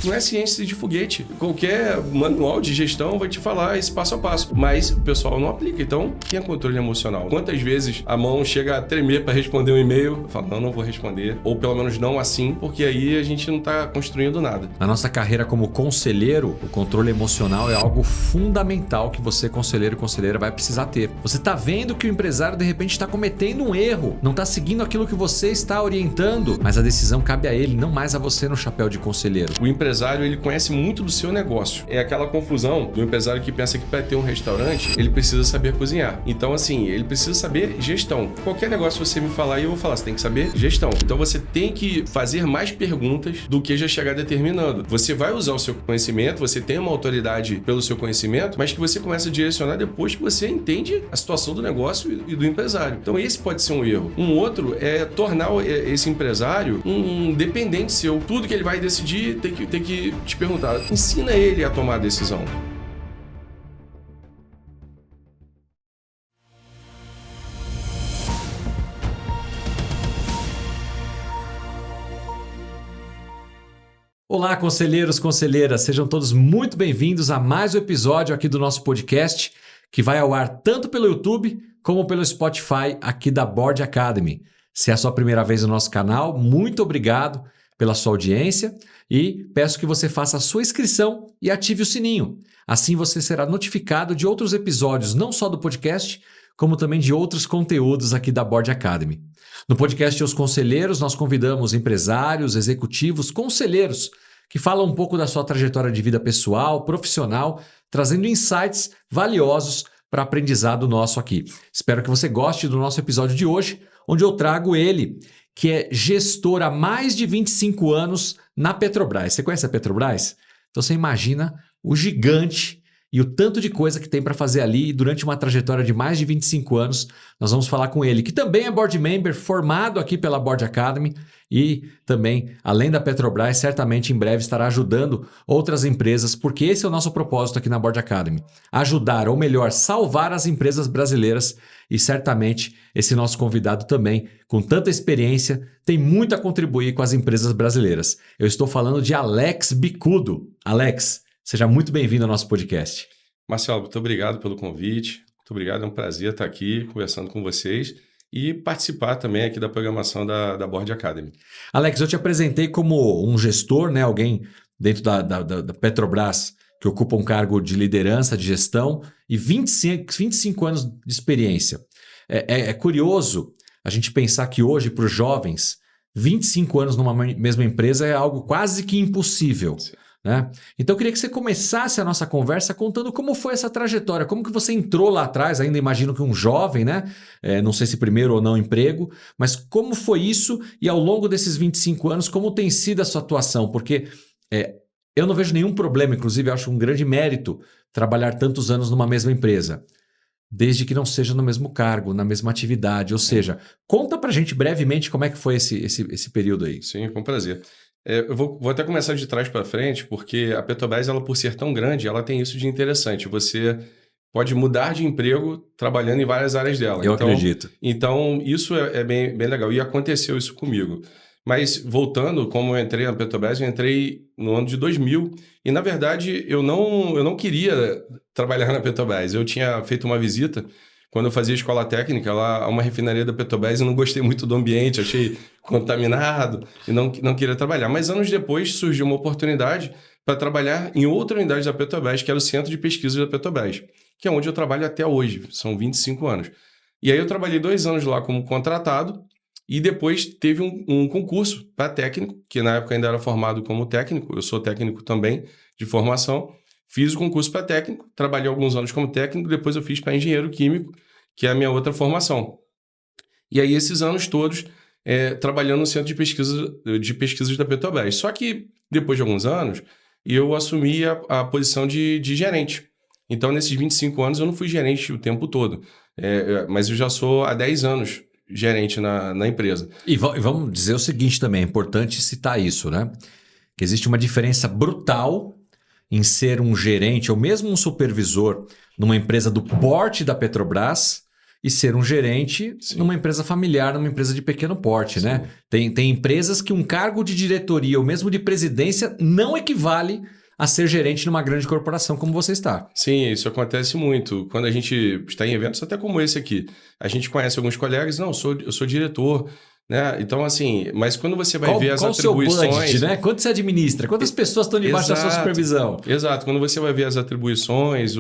não é ciência de foguete. Qualquer manual de gestão vai te falar esse passo a passo, mas o pessoal não aplica. Então, quem é controle emocional? Quantas vezes a mão chega a tremer para responder um e-mail? Eu falo, não vou responder. Ou pelo menos não assim, porque aí a gente não está construindo nada. Na nossa carreira como conselheiro, o controle emocional é algo fundamental que você, conselheiro e conselheira, vai precisar ter. Você está vendo que o empresário de repente está cometendo um erro, não está seguindo aquilo que você está orientando, mas a decisão cabe a ele, não mais a você no chapéu de conselheiro. O empresário, ele conhece muito do seu negócio. É aquela confusão do empresário que pensa que para ter um restaurante, ele precisa saber cozinhar. Então, assim, ele precisa saber gestão. Qualquer negócio você me falar, eu vou falar, você tem que saber gestão. Então, você tem que fazer mais perguntas do que já chegar determinando. Você vai usar o seu conhecimento, você tem uma autoridade pelo seu conhecimento, mas que você começa a direcionar depois que você entende a situação do negócio e do empresário. Então, esse pode ser um erro. Um outro é tornar esse empresário um dependente seu. Tudo que ele vai decidir, tem que te perguntar. Ensina ele a tomar a decisão. Olá, conselheiros, conselheiras, sejam todos muito bem-vindos a mais um episódio aqui do nosso podcast, que vai ao ar tanto pelo YouTube como pelo Spotify aqui da Board Academy. Se é a sua primeira vez no nosso canal, muito obrigado pela sua audiência e peço que você faça a sua inscrição e ative o sininho. Assim você será notificado de outros episódios, não só do podcast, como também de outros conteúdos aqui da Board Academy. No podcast Os Conselheiros, nós convidamos empresários, executivos, conselheiros que falam um pouco da sua trajetória de vida pessoal, profissional, trazendo insights valiosos para aprendizado nosso aqui. Espero que você goste do nosso episódio de hoje, onde eu trago ele, que é gestor há mais de 25 anos na Petrobras. Você conhece a Petrobras? Então você imagina o gigante e o tanto de coisa que tem para fazer ali. E durante uma trajetória de mais de 25 anos, nós vamos falar com ele, que também é board member, formado aqui pela Board Academy e também, além da Petrobras, certamente em breve estará ajudando outras empresas, porque esse é o nosso propósito aqui na Board Academy. Ajudar, ou melhor, salvar as empresas brasileiras, e certamente esse nosso convidado também, com tanta experiência, tem muito a contribuir com as empresas brasileiras. Eu estou falando de Alex Bicudo. Alex, seja muito bem-vindo ao nosso podcast. Marcelo, muito obrigado pelo convite. Muito obrigado, é um prazer estar aqui conversando com vocês e participar também aqui da programação da Board Academy. Alex, eu te apresentei como um gestor, né? Alguém dentro da Petrobras que ocupa um cargo de liderança, de gestão e 25 anos de experiência. É curioso a gente pensar que hoje, para os jovens, 25 anos numa mesma empresa é algo quase que impossível. Sim. Né? Então eu queria que você começasse a nossa conversa contando como foi essa trajetória, como que você entrou lá atrás, ainda imagino que um jovem, né? Não sei se primeiro ou não emprego, mas como foi isso e ao longo desses 25 anos, como tem sido a sua atuação? Porque eu não vejo nenhum problema, inclusive eu acho um grande mérito trabalhar tantos anos numa mesma empresa, desde que não seja no mesmo cargo, na mesma atividade, ou seja, conta pra gente brevemente como é que foi esse período aí. Sim, com prazer. Eu vou até começar de trás para frente, porque a Petrobras, ela, por ser tão grande, ela tem isso de interessante. Você pode mudar de emprego trabalhando em várias áreas dela. Eu acredito. Então, isso é bem legal. E aconteceu isso comigo. Mas, voltando, como eu entrei na Petrobras, eu entrei no ano de 2000. E, na verdade, eu não queria trabalhar na Petrobras. Eu tinha feito uma visita quando eu fazia escola técnica lá a uma refinaria da Petrobras, eu não gostei muito do ambiente, achei contaminado e não queria trabalhar. Mas anos depois surgiu uma oportunidade para trabalhar em outra unidade da Petrobras, que era o Centro de Pesquisa da Petrobras, que é onde eu trabalho até hoje, são 25 anos. E aí eu trabalhei 2 anos lá como contratado e depois teve um concurso para técnico, que na época ainda era formado como técnico, eu sou técnico também de formação. Fiz o concurso para técnico, trabalhei alguns anos como técnico, depois eu fiz para engenheiro químico, que é a minha outra formação. E aí, esses anos todos, trabalhando no Centro de Pesquisas da Petrobras. Só que, depois de alguns anos, eu assumi a posição de gerente. Então, nesses 25 anos, eu não fui gerente o tempo todo, mas eu já sou há 10 anos gerente na empresa. E vamos dizer o seguinte também, é importante citar isso, né? Que existe uma diferença brutal em ser um gerente ou mesmo um supervisor numa empresa do porte da Petrobras e ser um gerente Sim. numa empresa familiar, numa empresa de pequeno porte, Sim. né? Tem empresas que um cargo de diretoria ou mesmo de presidência não equivale a ser gerente numa grande corporação como você está. Sim, isso acontece muito. Quando a gente está em eventos, até como esse aqui, a gente conhece alguns colegas, não, eu sou diretor, né? Então, assim, mas quando você vai ver as Qual o seu atribuições... budget, né? Quanto você administra? Quantas pessoas estão debaixo da sua supervisão? Exato. Quando você vai ver as atribuições,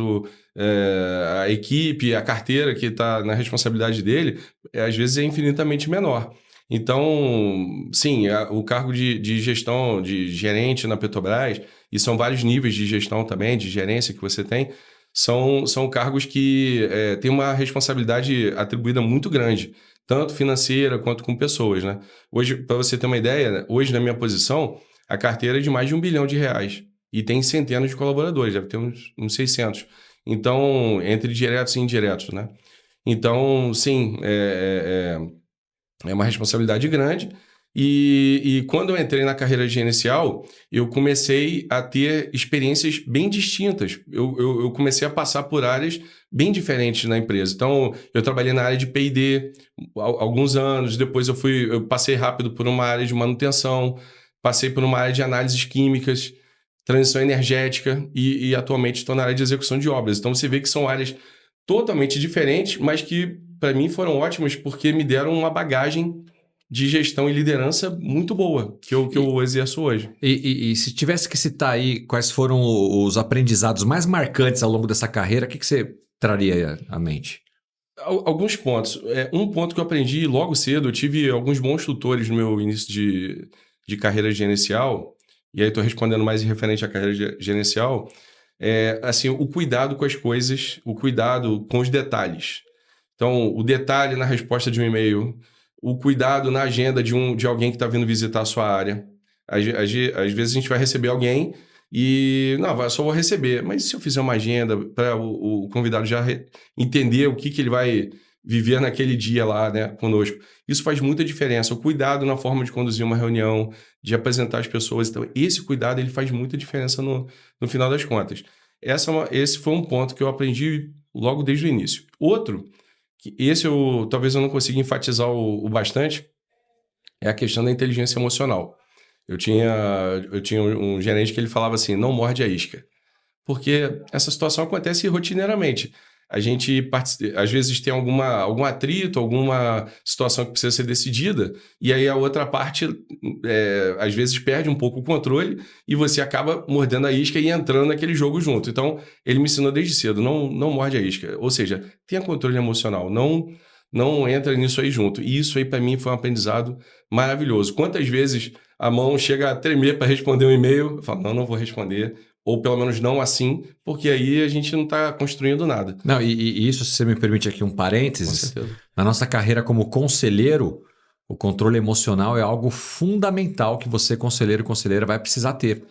a equipe, a carteira que está na responsabilidade dele, às vezes é infinitamente menor. Então, sim, o cargo de gestão, de gerente na Petrobras, e são vários níveis de gestão também, de gerência que você tem, são cargos que têm uma responsabilidade atribuída muito grande, tanto financeira quanto com pessoas, né? Hoje, para você ter uma ideia, hoje na minha posição, a carteira é de mais de R$1 bilhão e tem centenas de colaboradores, deve ter uns 600. Então, entre diretos e indiretos, né? Então, sim, é uma responsabilidade grande. E quando eu entrei na carreira gerencial, eu comecei a ter experiências bem distintas. Eu comecei a passar por áreas bem diferentes na empresa. Então, eu trabalhei na área de P&D alguns anos, depois eu passei rápido por uma área de manutenção, passei por uma área de análises químicas, transição energética e atualmente estou na área de execução de obras. Então, você vê que são áreas totalmente diferentes, mas que, para mim, foram ótimas porque me deram uma bagagem de gestão e liderança muito boa, que eu exerço hoje. E se tivesse que citar aí quais foram os aprendizados mais marcantes ao longo dessa carreira, o que você traria à mente? Alguns pontos. Um ponto que eu aprendi logo cedo, eu tive alguns bons tutores no meu início de carreira gerencial, e aí estou respondendo mais referente à carreira gerencial, assim, o cuidado com as coisas, o cuidado com os detalhes. Então, o detalhe na resposta de um e-mail, o cuidado na agenda de alguém que está vindo visitar a sua área. Às vezes a gente vai receber alguém e, não, só vou receber. Mas e se eu fizer uma agenda para o convidado já entender o que ele vai viver naquele dia lá, né, conosco? Isso faz muita diferença. O cuidado na forma de conduzir uma reunião, de apresentar as pessoas. Então, esse cuidado ele faz muita diferença no final das contas. Esse foi um ponto que eu aprendi logo desde o início. Outro... Esse talvez eu não consiga enfatizar o bastante, é a questão da inteligência emocional. Eu tinha um gerente que ele falava assim, não morde a isca. Porque essa situação acontece rotineiramente. A gente, às vezes, tem algum atrito, alguma situação que precisa ser decidida, e aí a outra parte, às vezes, perde um pouco o controle e você acaba mordendo a isca e entrando naquele jogo junto. Então, ele me ensinou desde cedo, não morde a isca. Ou seja, tenha controle emocional, não entra nisso aí junto. E isso aí, para mim, foi um aprendizado maravilhoso. Quantas vezes a mão chega a tremer para responder um e-mail, eu falo, não vou responder, ou pelo menos não assim, porque aí a gente não está construindo nada. Não, e isso, se você me permite aqui um parênteses, Com certeza. na nossa carreira como conselheiro, o controle emocional é algo fundamental que você, conselheiro e conselheira, vai precisar ter.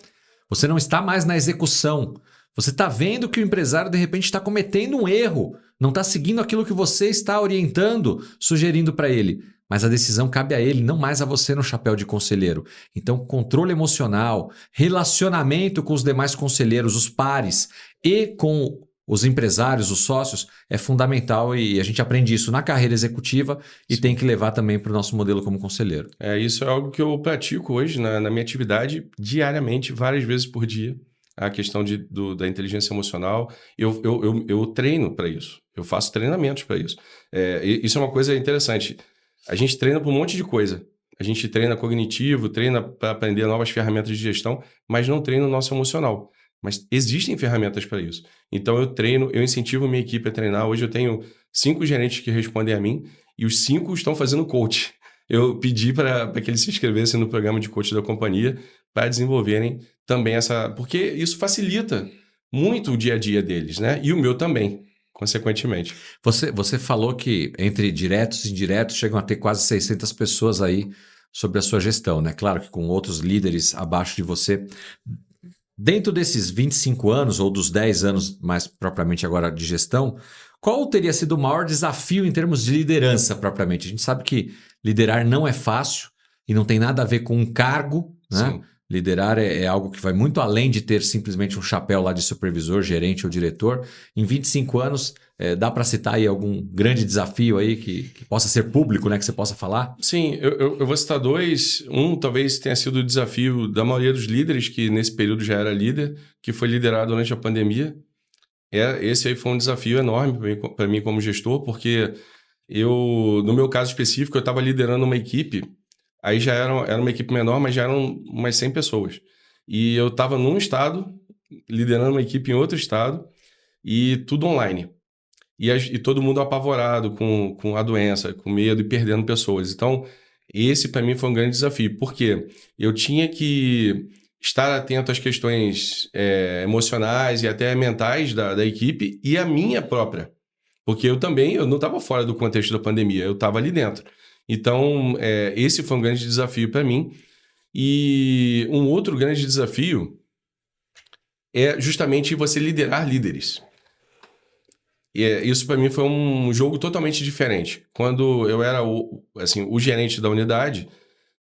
Você não está mais na execução. Você está vendo que o empresário, de repente, está cometendo um erro, não está seguindo aquilo que você está orientando, sugerindo para ele. Mas a decisão cabe a ele, não mais a você no chapéu de conselheiro. Então, controle emocional, relacionamento com os demais conselheiros, os pares e com os empresários, os sócios, é fundamental e a gente aprende isso na carreira executiva e tem que levar também para o nosso modelo como conselheiro. Isso é algo que eu pratico hoje na minha atividade diariamente, várias vezes por dia. A questão da inteligência emocional, eu treino para isso. Eu faço treinamentos para isso. Isso é uma coisa interessante. A gente treina para um monte de coisa. A gente treina cognitivo, treina para aprender novas ferramentas de gestão, mas não treina o nosso emocional. Mas existem ferramentas para isso. Então eu incentivo minha equipe a treinar. Hoje eu tenho 5 gerentes que respondem a mim e os 5 estão fazendo coach. Eu pedi para que eles se inscrevessem no programa de coach da companhia para desenvolverem também porque isso facilita muito o dia a dia deles, né? E o meu também, consequentemente. Você falou que entre diretos e indiretos chegam a ter quase 600 pessoas aí sobre a sua gestão, né? Claro que com outros líderes abaixo de você. Dentro desses 25 anos, ou dos 10 anos mais propriamente agora de gestão, qual teria sido o maior desafio em termos de liderança propriamente? A gente sabe que liderar não é fácil e não tem nada a ver com um cargo, né? Liderar é algo que vai muito além de ter simplesmente um chapéu lá de supervisor, gerente ou diretor. Em 25 anos, dá para citar aí algum grande desafio aí que possa ser público, né? Que você possa falar? Sim, eu vou citar dois. Um talvez tenha sido o desafio da maioria dos líderes, que nesse período já era líder, que foi liderado durante a pandemia. Esse aí foi um desafio enorme para mim como gestor, porque no meu caso específico, eu estava liderando uma equipe, aí já era uma equipe menor, mas já eram umas 100 pessoas. E eu estava num estado, liderando uma equipe em outro estado, e tudo online. E todo mundo apavorado com a doença, com medo e perdendo pessoas. Então, esse para mim foi um grande desafio, porque eu tinha que estar atento às questões emocionais e até mentais da equipe e a minha própria. Porque eu não estava fora do contexto da pandemia, eu estava ali dentro. Então, esse foi um grande desafio para mim. E um outro grande desafio é justamente você liderar líderes. Isso para mim foi um jogo totalmente diferente. Quando eu era o gerente da unidade,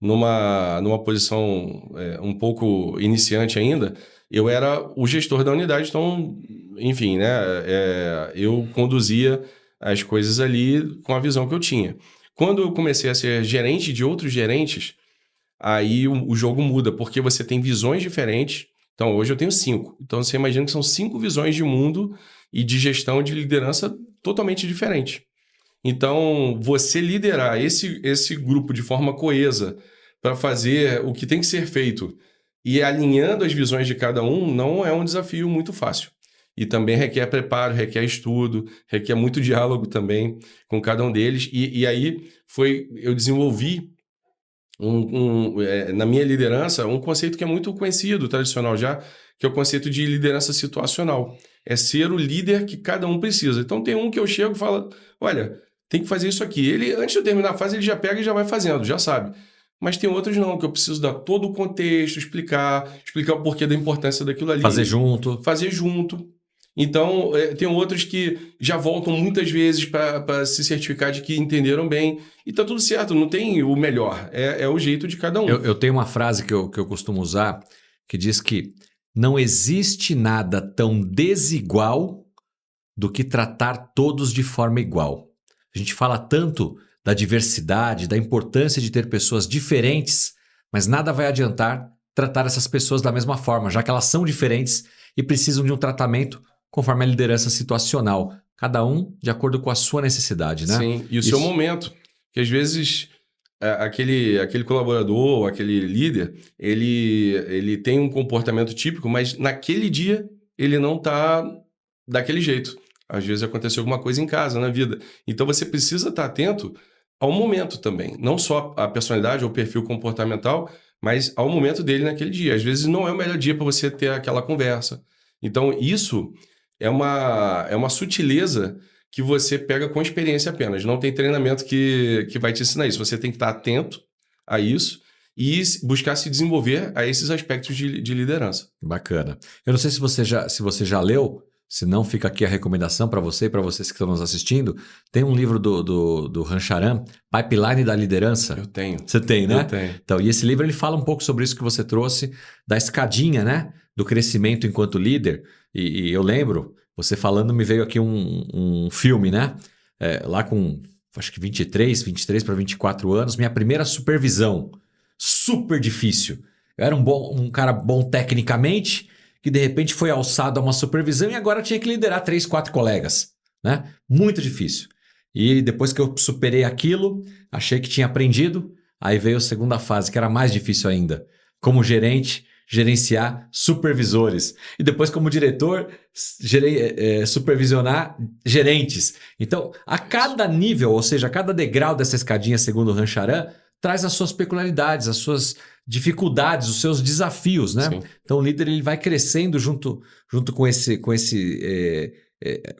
numa posição um pouco iniciante ainda, eu era o gestor da unidade, então, enfim, né, eu conduzia as coisas ali com a visão que eu tinha. Quando eu comecei a ser gerente de outros gerentes, aí o jogo muda, porque você tem visões diferentes. Então, hoje eu tenho 5. Então, você imagina que são 5 visões de mundo e de gestão de liderança totalmente diferentes. Então, você liderar esse grupo de forma coesa para fazer o que tem que ser feito e alinhando as visões de cada um não é um desafio muito fácil. E também requer preparo, requer estudo, requer muito diálogo também com cada um deles. E aí eu desenvolvi na minha liderança, um conceito que é muito conhecido, tradicional já, que é o conceito de liderança situacional. É ser o líder que cada um precisa. Então, tem um que eu chego e falo, olha, tem que fazer isso aqui. Ele, antes de eu terminar a fase, ele já pega e já vai fazendo, já sabe. Mas tem outros não, que eu preciso dar todo o contexto, explicar o porquê da importância daquilo ali. Fazer junto. Fazer junto. Então, tem outros que já voltam muitas vezes para se certificar de que entenderam bem. E tá tudo certo, não tem o melhor. É o jeito de cada um. Eu tenho uma frase que eu costumo usar que diz que não existe nada tão desigual do que tratar todos de forma igual. A gente fala tanto da diversidade, da importância de ter pessoas diferentes, mas nada vai adiantar tratar essas pessoas da mesma forma, já que elas são diferentes e precisam de um tratamento conforme a liderança situacional. Cada um de acordo com a sua necessidade, né? Sim, e o seu momento. Que às vezes aquele colaborador, aquele líder, ele tem um comportamento típico, mas naquele dia ele não está daquele jeito. Às vezes aconteceu alguma coisa em casa, na vida. Então você precisa estar atento ao momento também. Não só a personalidade ou o perfil comportamental, mas ao momento dele naquele dia. Às vezes não é o melhor dia para você ter aquela conversa. Então isso é uma sutileza que você pega com experiência apenas. Não tem treinamento que vai te ensinar isso. Você tem que estar atento a isso e buscar se desenvolver a esses aspectos de liderança. Bacana. Eu não sei se você já leu, se não, fica aqui a recomendação para você e para vocês que estão nos assistindo. Tem um livro do Rancharan, Pipeline da Liderança. Eu tenho. Você tem, né? Eu tenho. Então, e esse livro ele fala um pouco sobre isso que você trouxe, da escadinha, né? Do crescimento enquanto líder. E eu lembro, você falando, me veio aqui um filme, né? Lá com, acho que 23 para 24 anos, minha primeira supervisão. Super difícil. Eu era um cara bom tecnicamente, que de repente foi alçado a uma supervisão e agora tinha que liderar 3, 4 colegas, né? Muito difícil. E depois que eu superei aquilo, achei que tinha aprendido, aí veio a segunda fase, que era mais difícil ainda. Como gerente, gerenciar supervisores. E depois, como diretor, supervisionar gerentes. Então, a cada nível, ou seja, a cada degrau dessa escadinha, segundo o Rancharan, traz as suas peculiaridades, as suas dificuldades, os seus desafios, né? Sim. Então, o líder ele vai crescendo junto com esse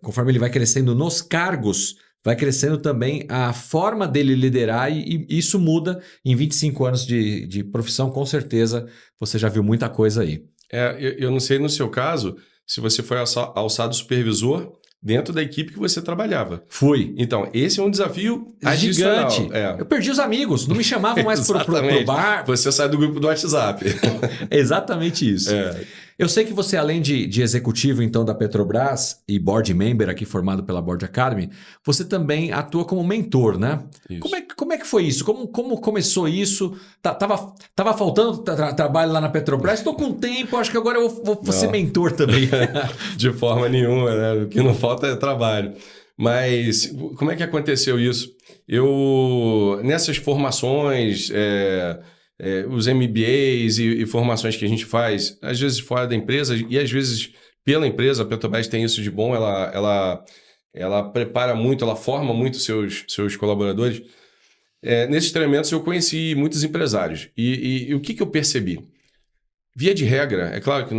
conforme ele vai crescendo nos cargos, vai crescendo também a forma dele liderar e isso muda em 25 anos de profissão, com certeza você já viu muita coisa aí. Eu não sei no seu caso, se você foi alçado supervisor, dentro da equipe que você trabalhava. Fui. Então, esse é um desafio adicional. Gigante. Eu perdi os amigos, não me chamavam mais pro bar. Você sai do grupo do WhatsApp. Exatamente isso. Eu sei que você, além de executivo, então, da Petrobras e board member aqui formado pela Board Academy, você também atua como mentor, né? Como é que foi isso? Como começou isso? Tava faltando trabalho lá na Petrobras? Estou com tempo, acho que agora eu vou ser mentor também. De forma nenhuma, né? O que não falta é trabalho. Mas como é que aconteceu isso? Nessas formações... os MBAs e formações que a gente faz, às vezes fora da empresa e às vezes pela empresa, a Petrobras tem isso de bom, ela prepara muito, ela forma muito seus colaboradores. Nesses treinamentos eu conheci muitos empresários e o que eu percebi? Via de regra, é claro que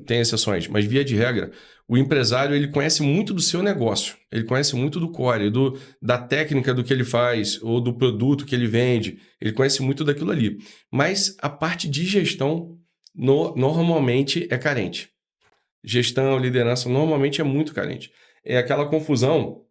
tem exceções, mas via de regra, o empresário ele conhece muito do seu negócio, ele conhece muito do core, da técnica do que ele faz ou do produto que ele vende, ele conhece muito daquilo ali. Mas a parte de gestão normalmente é carente. Gestão, liderança normalmente é muito carente. É aquela confusão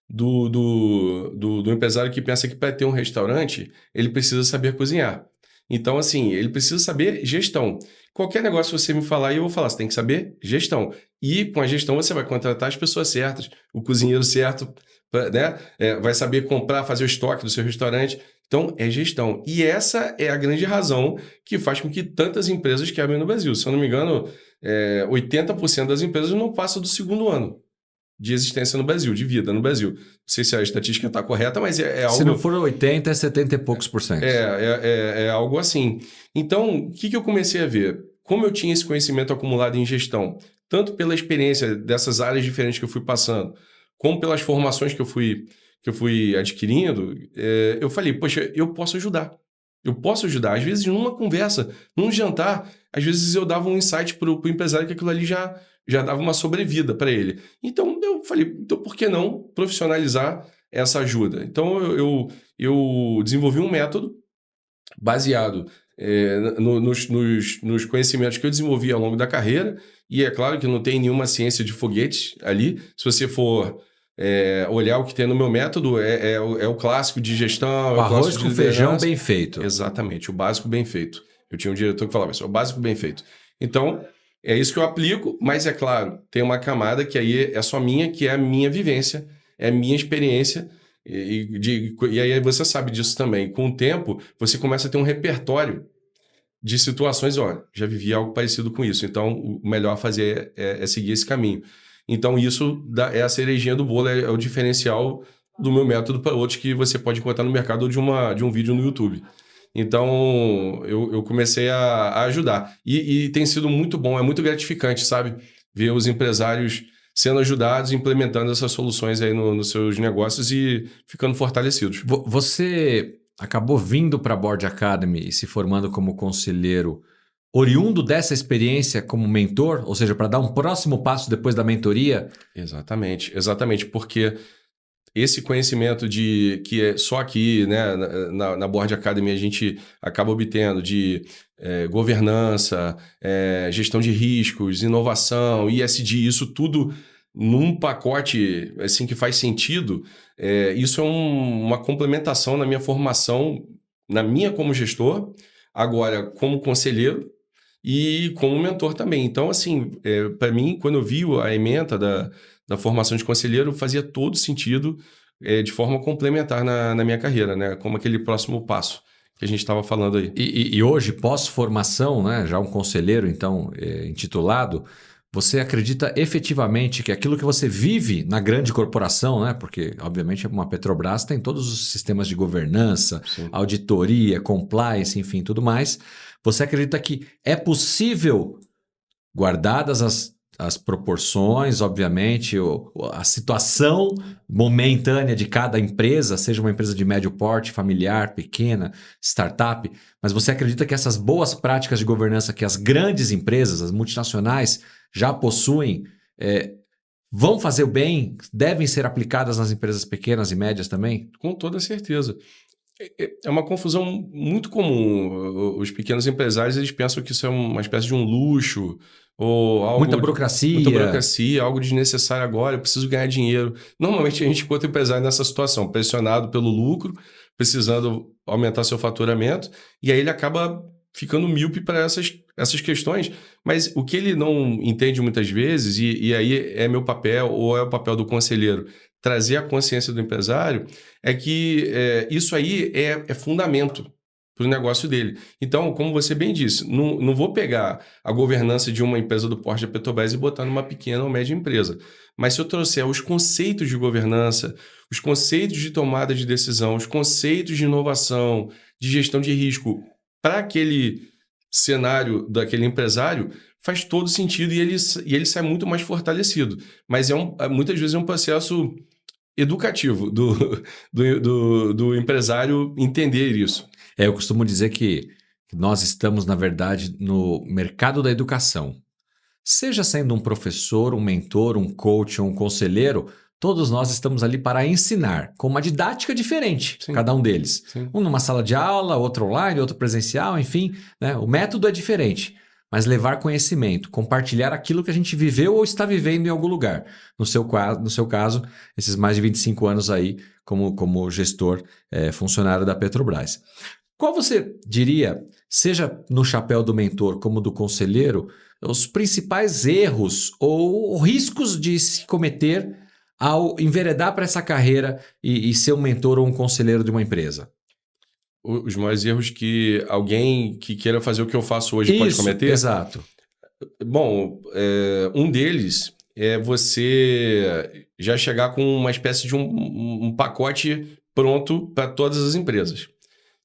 do empresário que pensa que para ter um restaurante ele precisa saber cozinhar. Então, assim, ele precisa saber gestão. Qualquer negócio que você me falar, eu vou falar, você tem que saber gestão. E com a gestão você vai contratar as pessoas certas, o cozinheiro certo, né? Vai saber comprar, fazer o estoque do seu restaurante. Então, é gestão. E essa é a grande razão que faz com que tantas empresas quebrem no Brasil. Se eu não me engano, 80% das empresas não passam do segundo ano de existência no Brasil, de vida no Brasil. Não sei se a estatística está correta, mas é algo... Se não for 80, é 70 e poucos por cento. É algo assim. Então, o que eu comecei a ver? Como eu tinha esse conhecimento acumulado em gestão, tanto pela experiência dessas áreas diferentes que eu fui passando, como pelas formações que eu fui adquirindo, eu falei, poxa, eu posso ajudar. Eu posso ajudar. Às vezes, numa conversa, num jantar, às vezes eu dava um insight para o empresário que aquilo ali já dava uma sobrevida para ele. Então, eu falei, então por que não profissionalizar essa ajuda? Então, eu desenvolvi um método baseado nos conhecimentos que eu desenvolvi ao longo da carreira, e é claro que não tem nenhuma ciência de foguetes ali. Se você for olhar o que tem no meu método, é o clássico de gestão... O arroz com feijão bem feito. Exatamente, o básico bem feito. Eu tinha um diretor que falava isso, é o básico bem feito. Então... é isso que eu aplico, mas é claro, tem uma camada que aí é só minha, que é a minha vivência, é a minha experiência, e aí você sabe disso também. Com o tempo, você começa a ter um repertório de situações, olha, já vivi algo parecido com isso, então o melhor a fazer é seguir esse caminho. Então isso é a cerejinha do bolo, é o diferencial do meu método para outros que você pode encontrar no mercado ou de um vídeo no YouTube. Então, eu comecei a ajudar. E tem sido muito bom, é muito gratificante, sabe? Ver os empresários sendo ajudados, implementando essas soluções aí nos seus negócios e ficando fortalecidos. Você acabou vindo para a Board Academy e se formando como conselheiro oriundo dessa experiência como mentor? Ou seja, para dar um próximo passo depois da mentoria? Exatamente, porque... esse conhecimento que é só aqui, né, na Board Academy a gente acaba obtendo de governança, gestão de riscos, inovação, ESG, isso tudo num pacote assim, que faz sentido, isso é uma complementação na minha formação, na minha como gestor, agora como conselheiro e como mentor também. Então, assim, para mim, quando eu vi a ementa da formação de conselheiro, fazia todo sentido de forma complementar na minha carreira, né? Como aquele próximo passo que a gente estava falando aí. E hoje, pós-formação, né, já um conselheiro, então, intitulado, você acredita efetivamente que aquilo que você vive na grande corporação, né, porque, obviamente, uma Petrobras tem todos os sistemas de governança, sim, auditoria, compliance, enfim, tudo mais. Você acredita que é possível, guardadas as proporções, obviamente, a situação momentânea de cada empresa, seja uma empresa de médio porte, familiar, pequena, startup, mas você acredita que essas boas práticas de governança que as grandes empresas, as multinacionais, já possuem, vão fazer o bem, devem ser aplicadas nas empresas pequenas e médias também? Com toda certeza. É uma confusão muito comum. Os pequenos empresários eles pensam que isso é uma espécie de um luxo, ou algo... Muita burocracia. Muita burocracia, algo desnecessário agora, eu preciso ganhar dinheiro. Normalmente a gente encontra o empresário nessa situação, pressionado pelo lucro, precisando aumentar seu faturamento, e aí ele acaba ficando míope para essas questões. Mas o que ele não entende muitas vezes, e aí é meu papel, ou é o papel do conselheiro, trazer a consciência do empresário, é que isso aí é fundamento para o negócio dele. Então, como você bem disse, não vou pegar a governança de uma empresa do porte da Petrobras e botar numa pequena ou média empresa. Mas se eu trouxer os conceitos de governança, os conceitos de tomada de decisão, os conceitos de inovação, de gestão de risco, para aquele cenário daquele empresário, faz todo sentido e ele sai muito mais fortalecido. Mas muitas vezes é um processo educativo do empresário entender isso. Eu costumo dizer que nós estamos, na verdade, no mercado da educação. Seja sendo um professor, um mentor, um coach ou um conselheiro, todos nós estamos ali para ensinar, com uma didática diferente, Sim. cada um deles. Sim. Um numa sala de aula, outro online, outro presencial, enfim, né? O método é diferente. Mas levar conhecimento, compartilhar aquilo que a gente viveu ou está vivendo em algum lugar. No seu caso, esses mais de 25 anos aí como gestor, funcionário da Petrobras. Qual você diria, seja no chapéu do mentor como do conselheiro, os principais erros ou riscos de se cometer ao enveredar para essa carreira e ser um mentor ou um conselheiro de uma empresa? Os maiores erros que alguém que queira fazer o que eu faço hoje pode cometer? Exato. Bom, um deles é você já chegar com uma espécie de um pacote pronto para todas as empresas.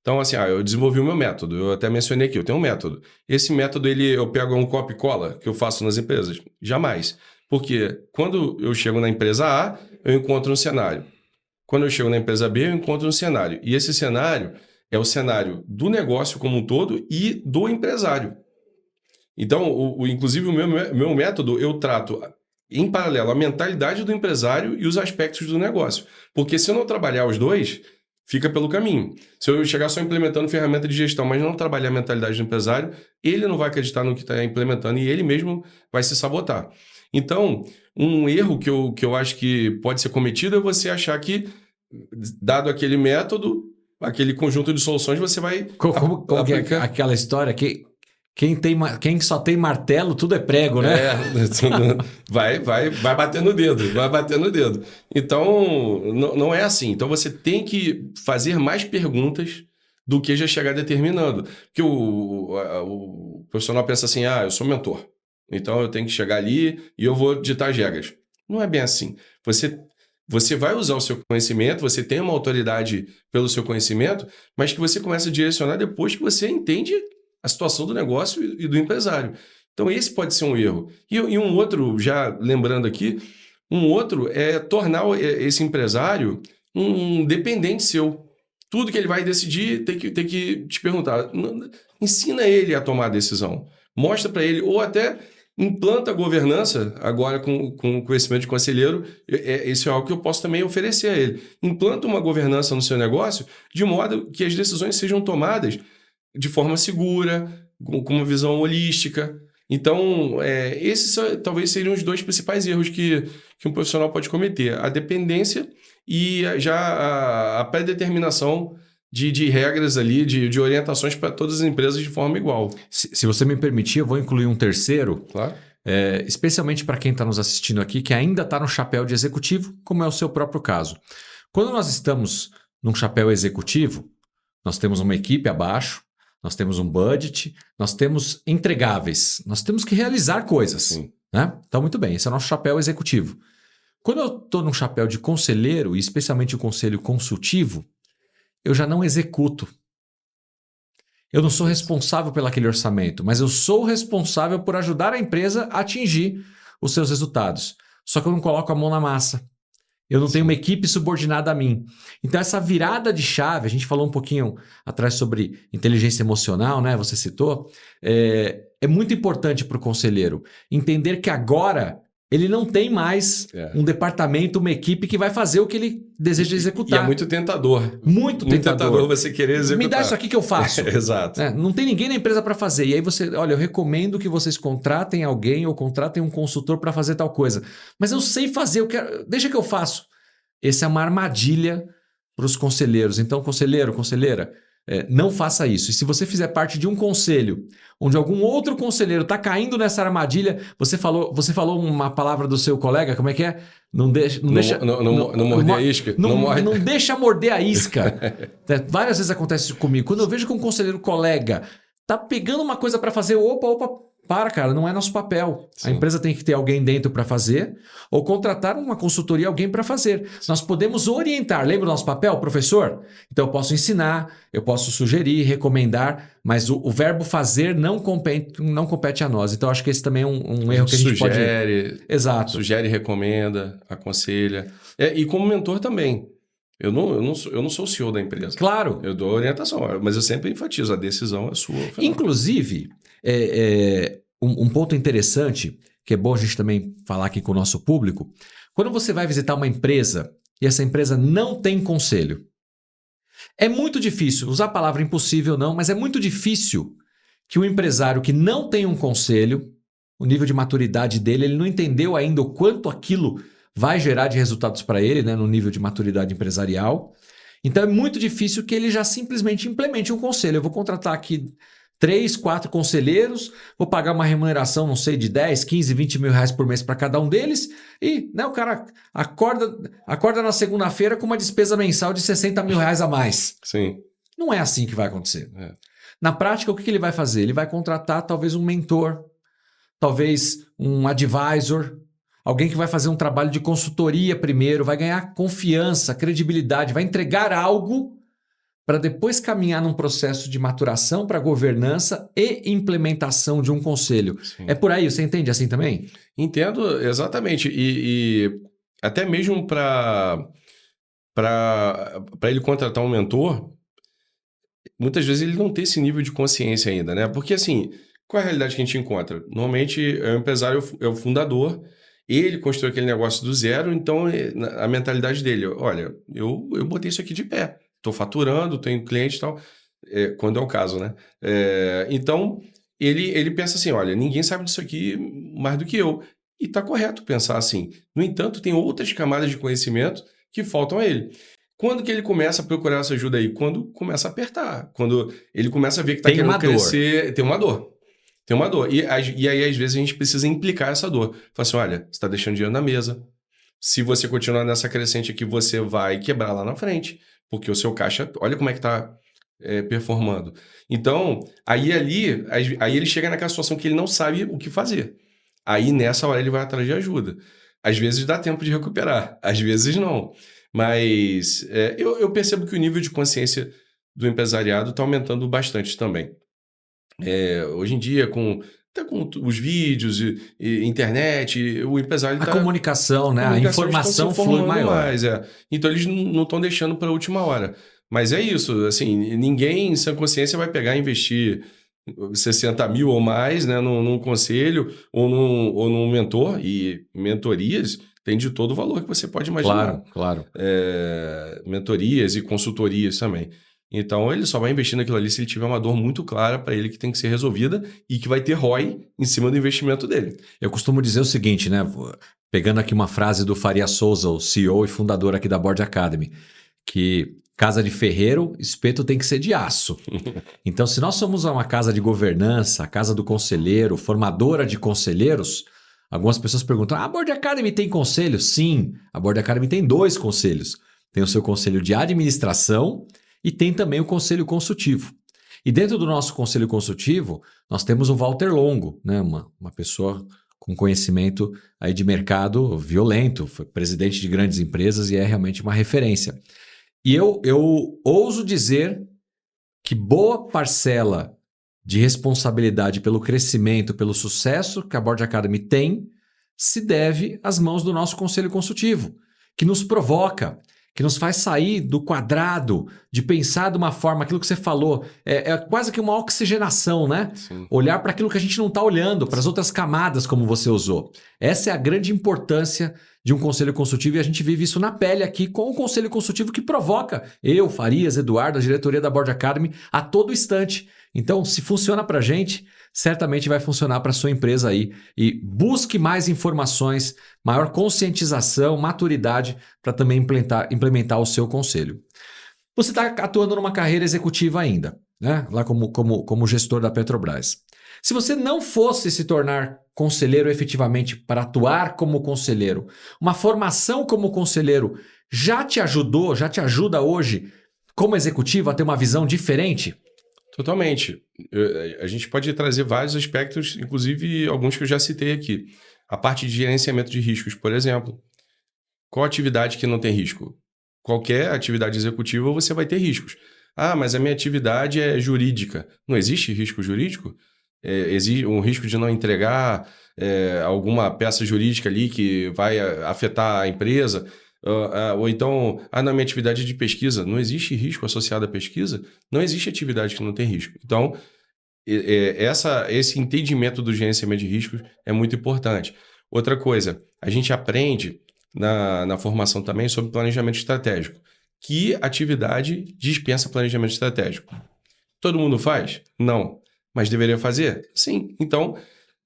Então, assim, eu desenvolvi o meu método. Eu até mencionei aqui, eu tenho um método. Esse método, eu pego um copia e cola que eu faço nas empresas? Jamais. Porque quando eu chego na empresa A, eu encontro um cenário. Quando eu chego na empresa B, eu encontro um cenário. E esse cenário é o cenário do negócio como um todo e do empresário. Então, inclusive, o meu método, eu trato em paralelo a mentalidade do empresário e os aspectos do negócio. Porque se eu não trabalhar os dois, fica pelo caminho. Se eu chegar só implementando ferramenta de gestão, mas não trabalhar a mentalidade do empresário, ele não vai acreditar no que está implementando e ele mesmo vai se sabotar. Então, um erro que eu acho que pode ser cometido é você achar que, dado aquele método, aquele conjunto de soluções, você vai... Como que é aquela história que quem só tem martelo, tudo é prego, né? Vai bater no dedo, vai bater no dedo. Então, não é assim. Então, você tem que fazer mais perguntas do que já chegar determinando. Porque o profissional pensa assim, eu sou mentor, então eu tenho que chegar ali e eu vou ditar as regras. Não é bem assim. Você vai usar o seu conhecimento, você tem uma autoridade pelo seu conhecimento, mas que você começa a direcionar depois que você entende a situação do negócio e do empresário. Então, esse pode ser um erro. E um outro, já lembrando aqui, um outro é tornar esse empresário um dependente seu. Tudo que ele vai decidir, tem que te perguntar. Ensina ele a tomar a decisão. Mostra para ele, ou até implanta a governança, agora com conhecimento de conselheiro, isso é algo que eu posso também oferecer a ele. Implanta uma governança no seu negócio, de modo que as decisões sejam tomadas de forma segura, com uma visão holística. Então, esses talvez seriam os dois principais erros que um profissional pode cometer. A dependência e já a pré-determinação de regras ali, de orientações para todas as empresas de forma igual. Se você me permitir, eu vou incluir um terceiro, Claro. Especialmente para quem está nos assistindo aqui, que ainda está no chapéu de executivo, como é o seu próprio caso. Quando nós estamos num chapéu executivo, nós temos uma equipe abaixo, nós temos um budget, nós temos entregáveis, nós temos que realizar coisas. Sim. Né? Então, muito bem, esse é o nosso chapéu executivo. Quando eu estou num chapéu de conselheiro, e especialmente o conselho consultivo, eu já não executo. Eu não sou responsável pelo aquele orçamento, mas eu sou responsável por ajudar a empresa a atingir os seus resultados. Só que eu não coloco a mão na massa. Eu não tenho uma equipe subordinada a mim. Então, essa virada de chave, a gente falou um pouquinho atrás sobre inteligência emocional, né? Você citou. É muito importante para o conselheiro entender que agora ele não tem mais um departamento, uma equipe que vai fazer o que ele deseja executar. E é muito tentador. Muito tentador você querer executar. Me dá isso aqui que eu faço. Exato. Não tem ninguém na empresa para fazer. E aí olha, eu recomendo que vocês contratem alguém ou contratem um consultor para fazer tal coisa. Mas eu sei fazer, deixa que eu faço. Essa é uma armadilha para os conselheiros. Então, conselheiro, conselheira, não faça isso. E se você fizer parte de um conselho onde algum outro conselheiro está caindo nessa armadilha, você falou uma palavra do seu colega, como é que é? Não morder a isca. Não deixa morder a isca. Várias vezes acontece isso comigo. Quando eu vejo que um conselheiro colega tá pegando uma coisa para fazer, opa, para, cara, não é nosso papel. Sim. A empresa tem que ter alguém dentro para fazer ou contratar uma consultoria, alguém para fazer. Sim. Nós podemos orientar. Lembra do nosso papel, professor? Então eu posso ensinar, eu posso sugerir, recomendar, mas o verbo fazer não compete a nós. Então acho que esse também é um erro que a gente sugere, pode... Exato. Sugere, recomenda, aconselha. E como mentor também. Eu não sou o CEO da empresa. Claro. Eu dou orientação, mas eu sempre enfatizo, a decisão é sua. Inclusive... Um ponto interessante, que é bom a gente também falar aqui com o nosso público, quando você vai visitar uma empresa e essa empresa não tem conselho, é muito difícil, usar a palavra impossível não, mas é muito difícil que o empresário que não tem um conselho, o nível de maturidade dele, ele não entendeu ainda o quanto aquilo vai gerar de resultados para ele, né, no nível de maturidade empresarial. Então é muito difícil que ele já simplesmente implemente um conselho. Eu vou contratar aqui 3, 4 conselheiros, vou pagar uma remuneração, não sei, de 10, 15, 20 mil reais por mês para cada um deles e o cara acorda na segunda-feira com uma despesa mensal de 60 mil reais a mais. Sim. Não é assim que vai acontecer. Na prática, o que ele vai fazer? Ele vai contratar talvez um mentor, talvez um advisor, alguém que vai fazer um trabalho de consultoria primeiro, vai ganhar confiança, credibilidade, vai entregar algo para depois caminhar num processo de maturação para governança e implementação de um conselho. Sim. É por aí, você entende assim também? Entendo, exatamente. E até mesmo para ele contratar um mentor, muitas vezes ele não tem esse nível de consciência ainda, né? Porque assim, qual é a realidade que a gente encontra? Normalmente o empresário é o fundador, ele construiu aquele negócio do zero, então a mentalidade dele, olha, eu botei isso aqui de pé. Estou faturando, tenho cliente e tal, quando é o caso, né? Então, ele pensa assim, olha, ninguém sabe disso aqui mais do que eu. E está correto pensar assim. No entanto, tem outras camadas de conhecimento que faltam a ele. Quando que ele começa a procurar essa ajuda aí? Quando começa a apertar. Quando ele começa a ver que está querendo crescer... Tem uma dor. Tem uma dor. E aí, às vezes, a gente precisa implicar essa dor. Fala assim, olha, você está deixando dinheiro na mesa. Se você continuar nessa crescente aqui, você vai quebrar lá na frente. Porque o seu caixa, olha como é que está performando. Então, aí ele chega naquela situação que ele não sabe o que fazer. Aí, nessa hora, ele vai atrás de ajuda. Às vezes dá tempo de recuperar, às vezes não. Mas eu percebo que o nível de consciência do empresariado está aumentando bastante também. Hoje em dia, até com os vídeos e internet, o empresário... A comunicação, né? A informação flui maior. Mais, Então, eles não estão deixando para a última hora. Mas é isso, assim, ninguém sem consciência vai pegar e investir 60 mil ou mais, né, num conselho ou num mentor. E mentorias tem de todo o valor que você pode imaginar. Claro. Mentorias e consultorias também. Então, ele só vai investir naquilo ali se ele tiver uma dor muito clara para ele que tem que ser resolvida e que vai ter ROI em cima do investimento dele. Eu costumo dizer o seguinte, né? Pegando aqui uma frase do Faria Souza, o CEO e fundador aqui da Board Academy, que casa de ferreiro, espeto tem que ser de aço. Então, se nós somos uma casa de governança, a casa do conselheiro, formadora de conselheiros, algumas pessoas perguntam, a Board Academy tem conselho? Sim, a Board Academy tem 2 conselhos. Tem o seu conselho de administração e tem também o conselho consultivo. E dentro do nosso conselho consultivo, nós temos o Walter Longo, né? Uma pessoa com conhecimento aí de mercado violento, foi presidente de grandes empresas e é realmente uma referência. E eu ouso dizer que boa parcela de responsabilidade pelo crescimento, pelo sucesso que a Board Academy tem, se deve às mãos do nosso conselho consultivo, que nos provoca, que nos faz sair do quadrado, de pensar de uma forma, aquilo que você falou, é quase que uma oxigenação, né? Sim. Olhar para aquilo que a gente não está olhando, para as outras camadas, como você usou. Essa é a grande importância de um conselho consultivo e a gente vive isso na pele aqui com o conselho consultivo que provoca eu, Farias, Eduardo, a diretoria da Board Academy a todo instante. Então, se funciona para a gente, certamente vai funcionar para a sua empresa aí. E busque mais informações, maior conscientização, maturidade para também implementar o seu conselho. Você está atuando numa carreira executiva ainda, né? Lá como gestor da Petrobras. Se você não fosse se tornar conselheiro efetivamente para atuar como conselheiro, uma formação como conselheiro já te ajudou, já te ajuda hoje como executivo a ter uma visão diferente? Totalmente. A gente pode trazer vários aspectos, inclusive alguns que eu já citei aqui. A parte de gerenciamento de riscos, por exemplo. Qual atividade que não tem risco? Qualquer atividade executiva você vai ter riscos. Ah, mas a minha atividade é jurídica. Não existe risco jurídico? Existe um risco de não entregar alguma peça jurídica ali que vai afetar a empresa? Ou então, na minha atividade de pesquisa, não existe risco associado à pesquisa? Não existe atividade que não tem risco. Então, esse entendimento do gerenciamento de riscos é muito importante. Outra coisa, a gente aprende na formação também sobre planejamento estratégico. Que atividade dispensa planejamento estratégico? Todo mundo faz? Não. Mas deveria fazer? Sim. Então,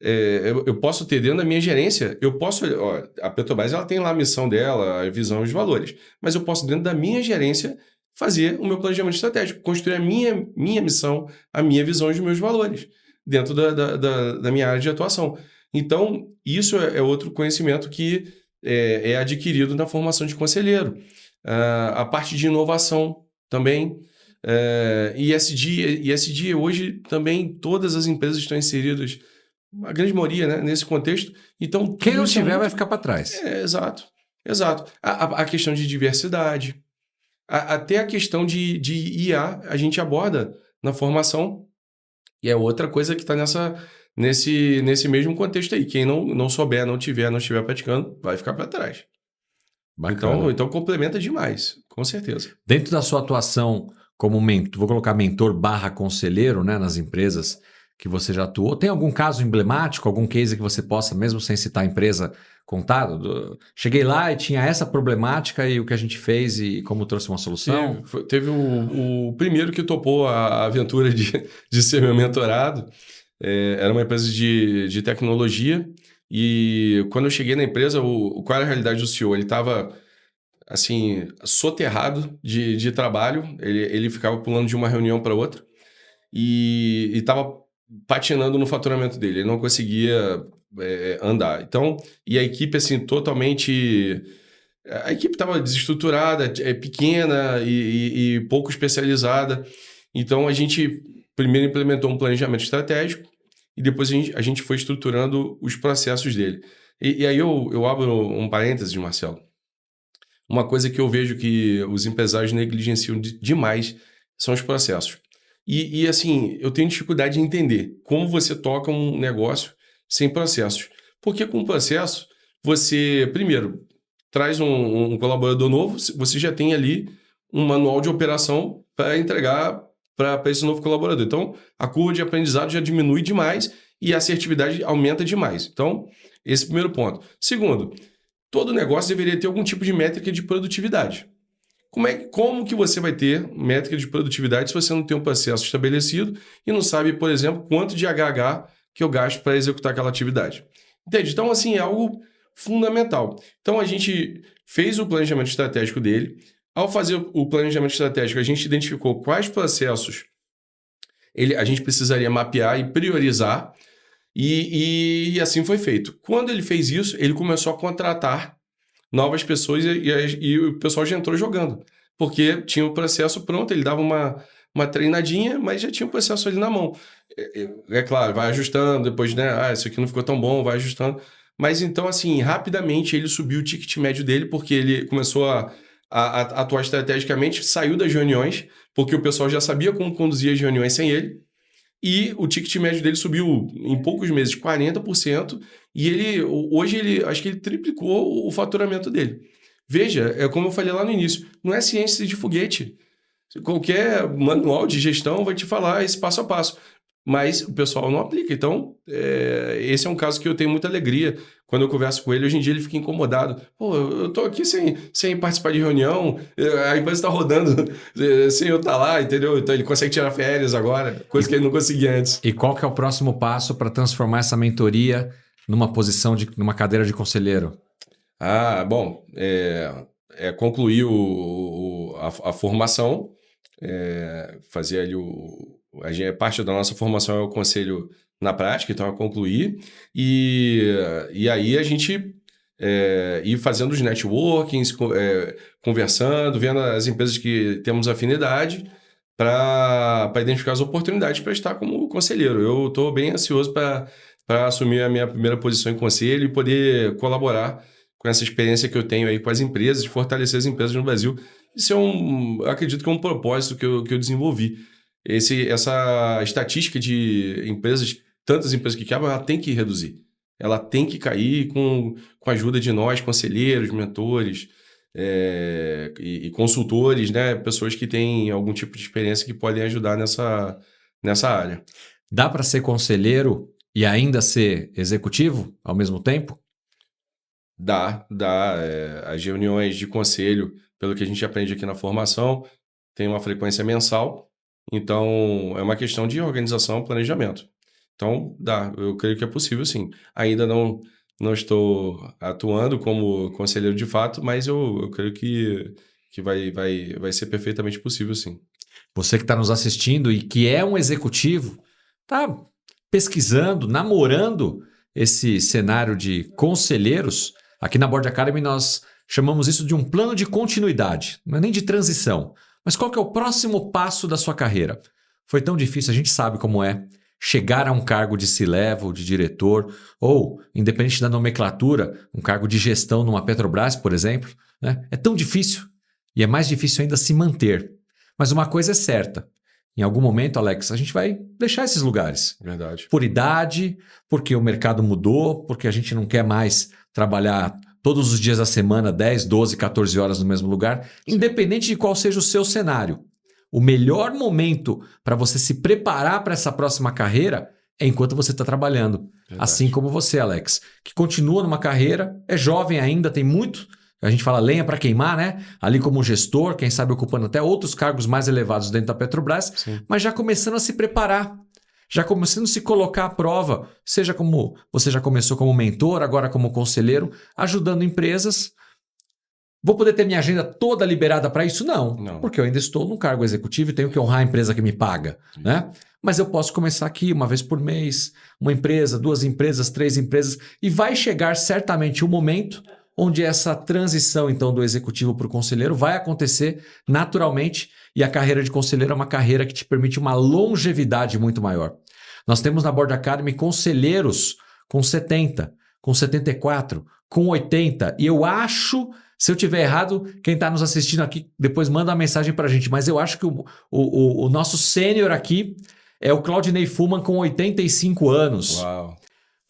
eu posso ter dentro da minha gerência, a Petrobras ela tem lá a missão dela, a visão e os valores, mas eu posso dentro da minha gerência fazer o meu planejamento estratégico, construir a minha missão, a minha visão e os meus valores dentro da minha área de atuação. Então, isso é outro conhecimento que é adquirido na formação de conselheiro. A parte de inovação também. ESG hoje também todas as empresas estão inseridas, a grande maioria, né, nesse contexto. Então, quem não tiver vai ficar para trás. Exato. A questão de diversidade, até a questão de IA a gente aborda na formação e é outra coisa que está nesse mesmo contexto aí. Quem não souber, não estiver praticando, vai ficar para trás. Bacana. Então complementa demais, com certeza. Dentro da sua atuação como mentor, vou colocar mentor/conselheiro, né, nas empresas que você já atuou, tem algum caso emblemático, algum case que você possa, mesmo sem citar a empresa, contar? Cheguei lá e tinha essa problemática e o que a gente fez e como trouxe uma solução? Teve o primeiro que topou a aventura de ser meu mentorado. Era uma empresa de tecnologia e quando eu cheguei na empresa, qual era a realidade do CEO? Ele estava assim, soterrado de trabalho, ele ficava pulando de uma reunião para outra e estava patinando no faturamento dele, ele não conseguia andar. Então, e a equipe assim, totalmente... A equipe estava desestruturada, pequena e pouco especializada. Então, a gente primeiro implementou um planejamento estratégico e depois a gente foi estruturando os processos dele. E aí eu abro um parênteses, Marcelo. Uma coisa que eu vejo que os empresários negligenciam demais são os processos. E assim, eu tenho dificuldade de entender como você toca um negócio sem processos. Porque com o processo, você, primeiro, traz um colaborador novo, você já tem ali um manual de operação para entregar para esse novo colaborador. Então, a curva de aprendizado já diminui demais e a assertividade aumenta demais. Então, esse é o primeiro ponto. Segundo, todo negócio deveria ter algum tipo de métrica de produtividade. Como que você vai ter métrica de produtividade se você não tem um processo estabelecido e não sabe, por exemplo, quanto de HH que eu gasto para executar aquela atividade? Entende? Então, assim, é algo fundamental. Então, a gente fez o planejamento estratégico dele. Ao fazer o planejamento estratégico, a gente identificou quais processos a gente precisaria mapear e priorizar e assim foi feito. Quando ele fez isso, ele começou a contratar novas pessoas e o pessoal já entrou jogando. Porque tinha o processo pronto, ele dava uma treinadinha, mas já tinha o processo ali na mão. É claro, vai ajustando, depois, né? Isso aqui não ficou tão bom, vai ajustando. Mas então, assim, rapidamente ele subiu o ticket médio dele, porque ele começou a atuar estrategicamente, saiu das reuniões, porque o pessoal já sabia como conduzir as reuniões sem ele. E o ticket médio dele subiu em poucos meses 40%, e hoje acho que ele triplicou o faturamento dele. Veja, é como eu falei lá no início, não é ciência de foguete. Qualquer manual de gestão vai te falar esse passo a passo. Mas o pessoal não aplica. Então, esse é um caso que eu tenho muita alegria. Quando eu converso com ele, hoje em dia ele fica incomodado. Pô, eu tô aqui sem participar de reunião, a empresa está rodando sem eu estar lá, entendeu? Então ele consegue tirar férias agora, coisa que ele não conseguia antes. E qual que é o próximo passo para transformar essa mentoria numa posição numa cadeira de conselheiro? Bom, concluir a formação, fazer ali parte da nossa formação é o conselho na prática, então é concluir, e aí a gente ir fazendo os networkings, conversando, vendo as empresas que temos afinidade para identificar as oportunidades para estar como conselheiro. Eu estou bem ansioso para assumir a minha primeira posição em conselho e poder colaborar com essa experiência que eu tenho aí com as empresas, de fortalecer as empresas no Brasil. Isso acredito que é um propósito que eu desenvolvi. Essa estatística de empresas, tantas empresas que quebram, ela tem que reduzir. Ela tem que cair com a ajuda de nós, conselheiros, mentores e consultores, né? Pessoas que têm algum tipo de experiência que podem ajudar nessa área. Dá para ser conselheiro e ainda ser executivo ao mesmo tempo? Dá. As reuniões de conselho, pelo que a gente aprende aqui na formação, tem uma frequência mensal. Então, é uma questão de organização, planejamento. Então, dá. Eu creio que é possível, sim. Ainda não estou atuando como conselheiro de fato, mas eu creio que vai ser perfeitamente possível, sim. Você que está nos assistindo e que é um executivo, está pesquisando, namorando esse cenário de conselheiros. Aqui na Board Academy nós chamamos isso de um plano de continuidade, não é nem de transição. Mas qual que é o próximo passo da sua carreira? Foi tão difícil, a gente sabe como é, chegar a um cargo de C-level, de diretor, ou, independente da nomenclatura, um cargo de gestão numa Petrobras, por exemplo. Né? É tão difícil e é mais difícil ainda se manter. Mas uma coisa é certa, em algum momento, Alex, a gente vai deixar esses lugares. Verdade. Por idade, porque o mercado mudou, porque a gente não quer mais trabalhar todos os dias da semana, 10, 12, 14 horas no mesmo lugar, independente de qual seja o seu cenário. O melhor momento para você se preparar para essa próxima carreira é enquanto você está trabalhando. Verdade. Assim como você, Alex, que continua numa carreira, é jovem ainda, tem muito, a gente fala lenha para queimar, né? Ali como gestor, quem sabe ocupando até outros cargos mais elevados dentro da Petrobras, sim, mas já começando a se preparar. Já começando a se colocar à prova, seja como você já começou como mentor, agora como conselheiro, ajudando empresas. Vou poder ter minha agenda toda liberada para isso? Não, porque eu ainda estou num cargo executivo e tenho que honrar a empresa que me paga. Né? Mas eu posso começar aqui uma vez por mês, uma empresa, 2 empresas, 3 empresas, e vai chegar certamente um momento onde essa transição então do executivo para o conselheiro vai acontecer naturalmente, e a carreira de conselheiro é uma carreira que te permite uma longevidade muito maior. Nós temos na Board Academy conselheiros com 70, com 74, com 80, e eu acho, se eu tiver errado, quem está nos assistindo aqui depois manda uma mensagem para a gente, mas eu acho que o nosso sênior aqui é o Claudinei Fullman com 85 anos. Uau!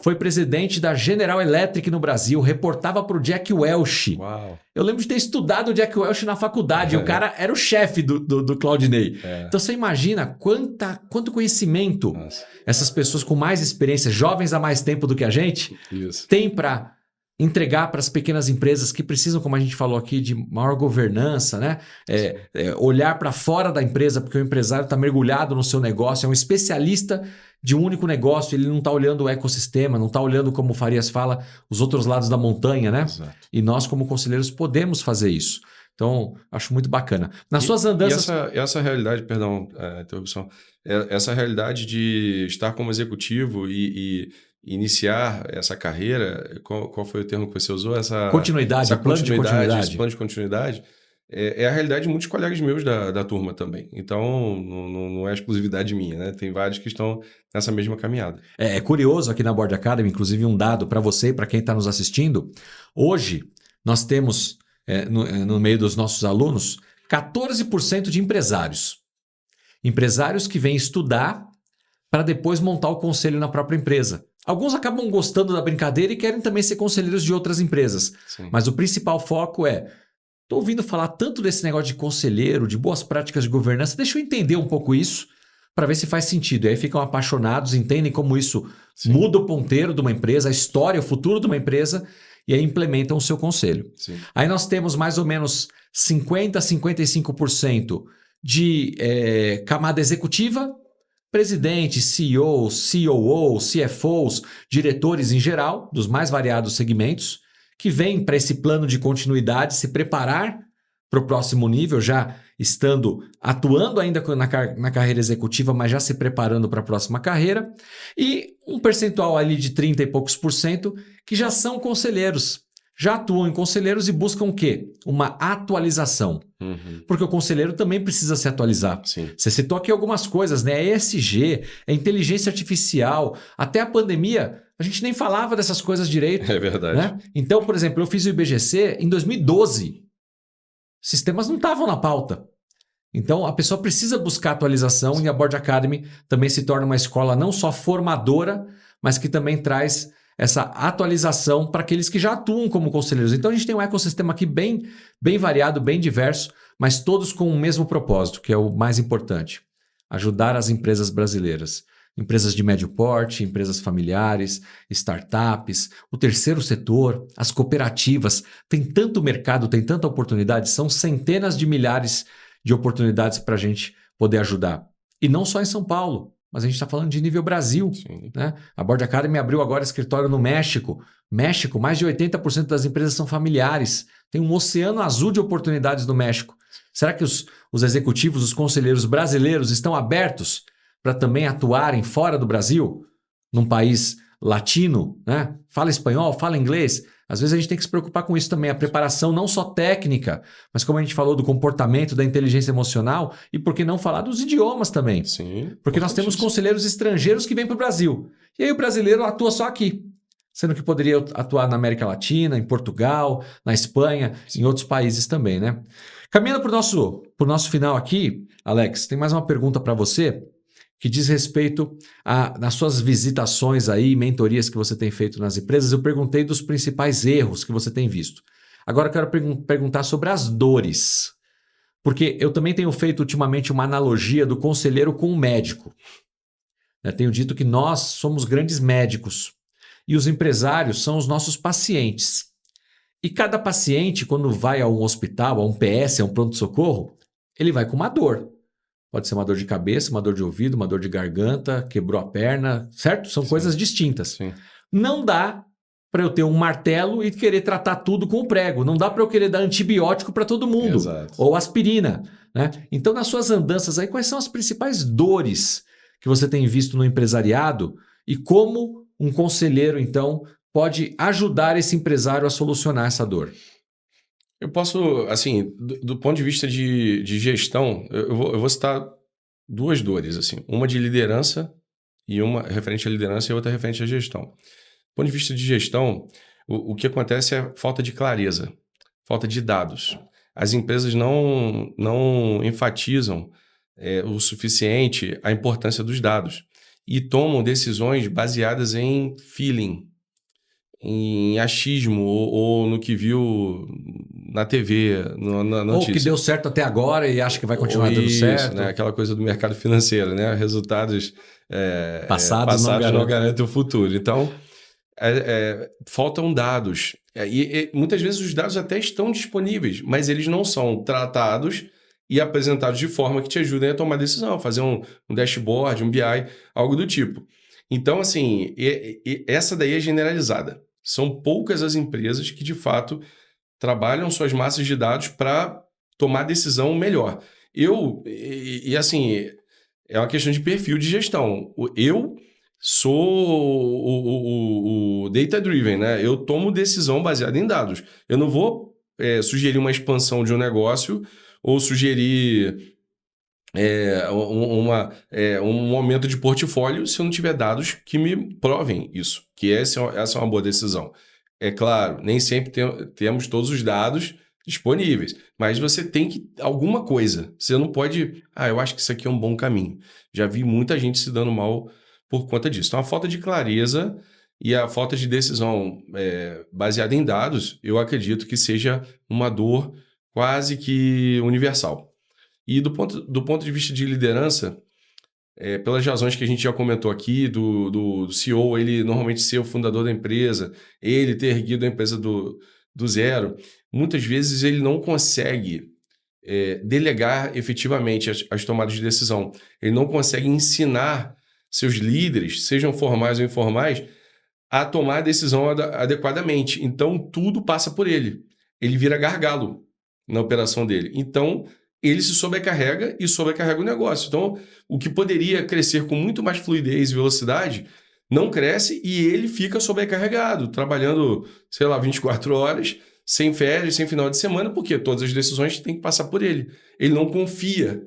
Foi presidente da General Electric no Brasil, reportava para o Jack Welch. Uau. Eu lembro de ter estudado o Jack Welch na faculdade, o cara era o chefe do Claudinei. Então você imagina quanto conhecimento essas pessoas com mais experiência, jovens há mais tempo do que a gente, têm para entregar para as pequenas empresas que precisam, como a gente falou aqui, de maior governança, né? Olhar para fora da empresa, porque o empresário está mergulhado no seu negócio, é um especialista de um único negócio, ele não está olhando o ecossistema, não está olhando, como o Farias fala, os outros lados da montanha, né? Exato. E nós, como conselheiros, podemos fazer isso. Então, acho muito bacana. Nas suas andanças... E essa realidade, perdão, a interrupção, essa realidade de estar como executivo e iniciar essa carreira, qual foi o termo que você usou? Continuidade, plano de continuidade. Esse plano de continuidade é a realidade de muitos colegas meus da turma também. Então, não é exclusividade minha, né? Tem vários que estão nessa mesma caminhada. É curioso aqui na Board Academy, inclusive um dado para você e para quem está nos assistindo. Hoje, nós temos, no meio dos nossos alunos, 14% de empresários. Empresários que vêm estudar para depois montar o conselho na própria empresa. Alguns acabam gostando da brincadeira e querem também ser conselheiros de outras empresas. Sim. Mas o principal foco é Estou ouvindo falar tanto desse negócio de conselheiro, de boas práticas de governança, deixa eu entender um pouco isso para ver se faz sentido. E aí ficam apaixonados, entendem como isso Sim. muda o ponteiro de uma empresa, a história, o futuro de uma empresa, e aí implementam o seu conselho. Sim. Aí nós temos mais ou menos 50% a 55% de camada executiva, presidente, CEO, COO, CFOs, diretores em geral, dos mais variados segmentos, que vêm para esse plano de continuidade, se preparar para o próximo nível, já estando atuando ainda na carreira executiva, mas já se preparando para a próxima carreira, e um percentual ali de 30 e poucos por cento que já são conselheiros, já atuam em conselheiros e buscam o quê? Uma atualização. Uhum. Porque o conselheiro também precisa se atualizar. Sim. Você citou aqui algumas coisas, né? ESG, inteligência artificial, até a pandemia, a gente nem falava dessas coisas direito. É verdade. Né? Então, por exemplo, eu fiz o IBGC em 2012. Sistemas não estavam na pauta. Então, a pessoa precisa buscar atualização e a Board Academy também se torna uma escola não só formadora, mas que também traz essa atualização para aqueles que já atuam como conselheiros. Então, a gente tem um ecossistema aqui bem variado, bem diverso, mas todos com o mesmo propósito, que é o mais importante: ajudar as empresas brasileiras. Empresas de médio porte, empresas familiares, startups, o terceiro setor, as cooperativas. Tem tanto mercado, tem tanta oportunidade, são centenas de milhares de oportunidades para a gente poder ajudar. E não só em São Paulo, mas a gente está falando de nível Brasil. Né? A Board Academy abriu agora escritório no México. México, mais de 80% das empresas são familiares. Tem um oceano azul de oportunidades no México. Será que os executivos, os conselheiros brasileiros estão abertos para também atuarem fora do Brasil, num país latino, né? Fala espanhol, fala inglês? Às vezes a gente tem que se preocupar com isso também, a preparação não só técnica, mas como a gente falou do comportamento, da inteligência emocional, e por que não falar dos idiomas também? Sim. Porque nós temos conselheiros estrangeiros que vêm para o Brasil. E aí o brasileiro atua só aqui, sendo que poderia atuar na América Latina, em Portugal, na Espanha, em outros países também, né? Caminhando para o nosso final aqui, Alex, tem mais uma pergunta para você, que diz respeito nas suas visitações aí, mentorias que você tem feito nas empresas. Eu perguntei dos principais erros que você tem visto. Agora eu quero perguntar sobre as dores. Porque eu também tenho feito ultimamente uma analogia do conselheiro com o médico. Eu tenho dito que nós somos grandes médicos e os empresários são os nossos pacientes. E cada paciente, quando vai a um hospital, a um PS, a um pronto-socorro, ele vai com uma dor. Pode ser uma dor de cabeça, uma dor de ouvido, uma dor de garganta, quebrou a perna, certo? São coisas distintas. Sim. Não dá para eu ter um martelo e querer tratar tudo com o prego. Não dá para eu querer dar antibiótico para todo mundo. Exato. Ou aspirina. Né? Então, nas suas andanças aí, quais são as principais dores que você tem visto no empresariado e como um conselheiro, então, pode ajudar esse empresário a solucionar essa dor? Eu posso, assim, do ponto de vista de gestão, eu vou citar duas dores, assim. Uma de liderança, e uma referente à liderança e outra referente à gestão. Do ponto de vista de gestão, o que acontece é falta de clareza, falta de dados. As empresas não enfatizam o suficiente a importância dos dados e tomam decisões baseadas em feeling, em achismo ou no que viu na TV, na notícia. Ou que deu certo até agora e acha que vai continuar dando certo. Né? Aquela coisa do mercado financeiro, né? Resultados passados não garantem o futuro. Então, faltam dados. E muitas vezes os dados até estão disponíveis, mas eles não são tratados e apresentados de forma que te ajudem a tomar decisão, fazer um dashboard, um BI, algo do tipo. Então, assim, essa daí é generalizada. São poucas as empresas que, de fato, trabalham suas massas de dados para tomar decisão melhor. Assim, é uma questão de perfil de gestão. Eu sou o data-driven, né? Eu tomo decisão baseada em dados. Eu não vou sugerir uma expansão de um negócio ou sugerir um aumento de portfólio se eu não tiver dados que me provem isso, que essa é uma boa decisão. É claro, nem sempre temos todos os dados disponíveis, mas você tem que alguma coisa. Você não pode, eu acho que isso aqui é um bom caminho. Já vi muita gente se dando mal por conta disso. Então, a falta de clareza e a falta de decisão baseada em dados, eu acredito que seja uma dor quase que universal. E do ponto de vista de liderança, pelas razões que a gente já comentou aqui, do CEO, ele normalmente ser o fundador da empresa, ele ter erguido a empresa do zero, muitas vezes ele não consegue delegar efetivamente as tomadas de decisão. Ele não consegue ensinar seus líderes, sejam formais ou informais, a tomar a decisão adequadamente. Então, tudo passa por ele. Ele vira gargalo na operação dele. Então, ele se sobrecarrega e sobrecarrega o negócio. Então, o que poderia crescer com muito mais fluidez e velocidade, não cresce e ele fica sobrecarregado, trabalhando, 24 horas, sem férias, sem final de semana, porque todas as decisões têm que passar por ele. Ele não confia.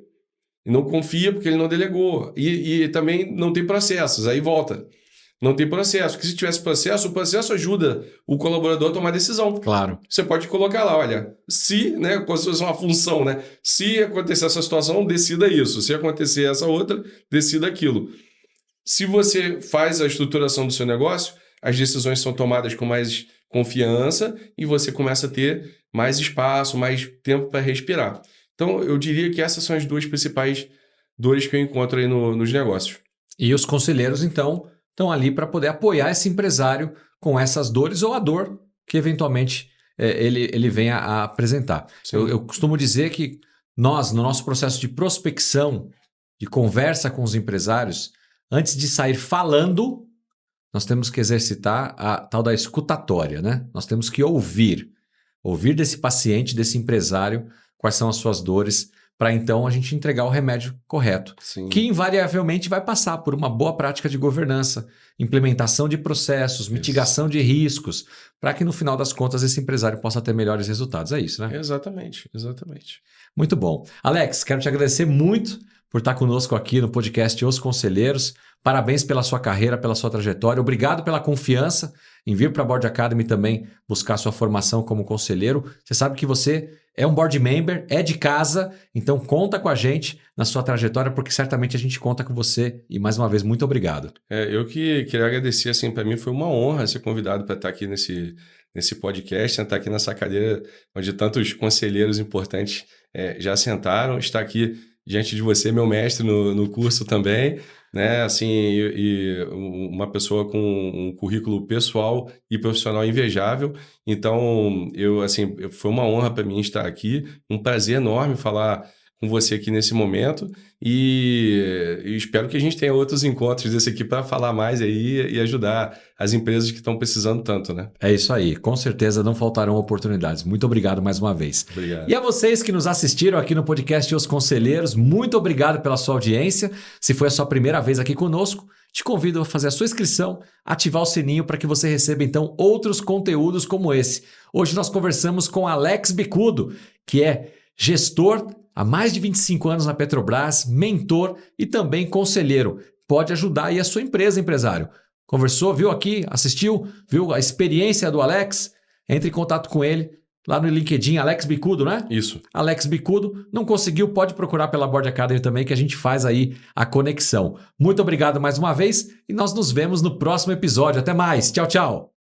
Ele não confia porque ele não delegou. E também não tem processos. Aí volta. Não tem processo. Porque se tivesse processo, o processo ajuda o colaborador a tomar decisão. Claro. Você pode colocar lá, olha, se, né, como se fosse uma função, né? Se acontecer essa situação, decida isso. Se acontecer essa outra, decida aquilo. Se você faz a estruturação do seu negócio, as decisões são tomadas com mais confiança e você começa a ter mais espaço, mais tempo para respirar. Então, eu diria que essas são as duas principais dores que eu encontro aí nos negócios. E os conselheiros, então, estão ali para poder apoiar esse empresário com essas dores ou a dor que eventualmente ele venha a apresentar. Eu costumo dizer que nós, no nosso processo de prospecção, de conversa com os empresários, antes de sair falando, nós temos que exercitar a tal da escutatória, né? Nós temos que ouvir desse paciente, desse empresário, quais são as suas dores, para então a gente entregar o remédio correto, que invariavelmente vai passar por uma boa prática de governança, implementação de processos, mitigação de riscos, para que no final das contas esse empresário possa ter melhores resultados. É isso, né? Exatamente. Muito bom. Alex, quero te agradecer muito por estar conosco aqui no podcast Os Conselheiros. Parabéns pela sua carreira, pela sua trajetória. Obrigado pela confiança em vir para a Board Academy também buscar sua formação como conselheiro. Você sabe que você é um board member, é de casa, então conta com a gente na sua trajetória, porque certamente a gente conta com você. E mais uma vez, muito obrigado. Eu que queria agradecer, assim, para mim foi uma honra ser convidado para estar aqui nesse podcast, sentar aqui nessa cadeira onde tantos conselheiros importantes já sentaram, estar aqui diante de você, meu mestre no curso também, né? Assim, e uma pessoa com um currículo pessoal e profissional invejável. Então, foi uma honra para mim estar aqui, um prazer enorme falar com você aqui nesse momento e espero que a gente tenha outros encontros desse aqui para falar mais aí e ajudar as empresas que estão precisando tanto, né? É isso aí, com certeza não faltarão oportunidades. Muito obrigado mais uma vez. Obrigado. E a vocês que nos assistiram aqui no podcast Os Conselheiros, muito obrigado pela sua audiência. Se foi a sua primeira vez aqui conosco, te convido a fazer a sua inscrição, ativar o sininho para que você receba então outros conteúdos como esse. Hoje nós conversamos com Alex Bicudo, que é gestor há mais de 25 anos na Petrobras, mentor e também conselheiro. Pode ajudar aí a sua empresa, empresário. Conversou, viu aqui, assistiu, viu a experiência do Alex? Entre em contato com ele lá no LinkedIn, Alex Bicudo, né? Isso. Alex Bicudo. Não conseguiu, pode procurar pela Board Academy também, que a gente faz aí a conexão. Muito obrigado mais uma vez e nós nos vemos no próximo episódio. Até mais. Tchau, tchau.